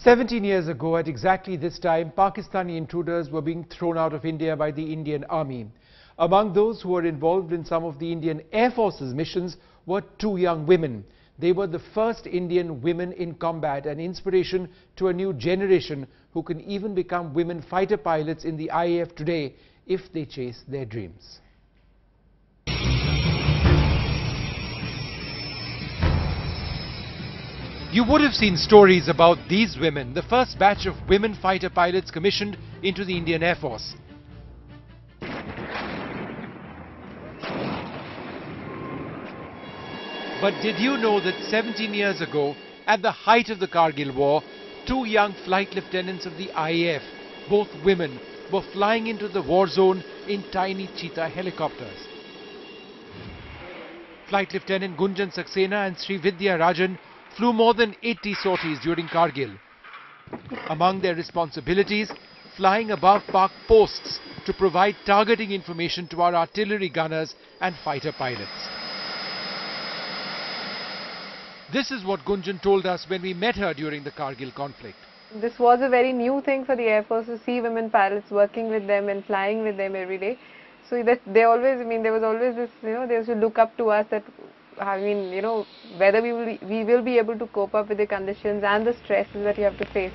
17 years ago, at exactly this time, Pakistani intruders were being thrown out of India by the Indian Army. Among those who were involved in some of the Indian Air Force's missions were two young women. They were the first Indian women in combat, an inspiration to a new generation who can even become women fighter pilots in the IAF today if they chase their dreams. You would have seen stories about these women, the first batch of women fighter pilots commissioned into the Indian Air Force. But did you know that 17 years ago, at the height of the Kargil War, two young flight lieutenants of the IAF, both women, were flying into the war zone in tiny cheetah helicopters? Flight Lieutenant Gunjan Saxena and Sri Vidya Rajan flew more than 80 sorties during Kargil. Among their responsibilities, flying above park posts to provide targeting information to our artillery gunners and fighter pilots. This is what Gunjan told us when we met her during the Kargil conflict. This was a very new thing for the Air Force to see women pilots working with them and flying with them every day. So that they always, there was always this, they used to look up to us that, whether we will be able to cope up with the conditions and the stresses that you have to face.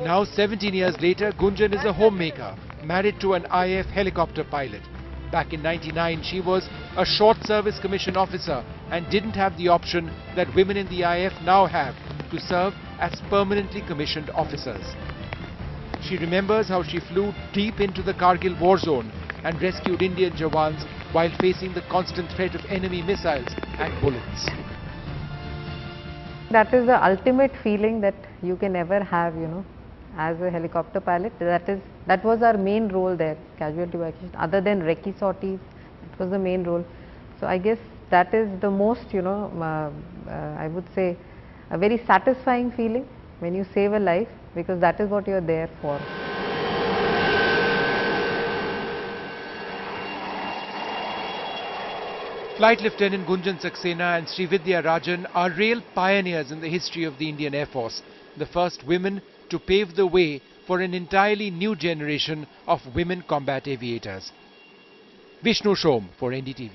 Now 17 years later, Gunjan is a homemaker, married to an IAF helicopter pilot. Back in '99, she was a short service commission officer and didn't have the option that women in the IAF now have to serve as permanently commissioned officers. She remembers how she flew deep into the Kargil war zone and rescued Indian Jawans while facing the constant threat of enemy missiles and bullets. That is the ultimate feeling that you can ever have, as a helicopter pilot. That was our main role there, casualty evacuation. Other than recce sorties, it was the main role. So I guess that is the most, I would say, a very satisfying feeling when you save a life, because that is what you are there for. Flight Lieutenant Gunjan Saxena and Sri Vidya Rajan are real pioneers in the history of the Indian Air Force, the first women to pave the way for an entirely new generation of women combat aviators. Vishnu for NDTV.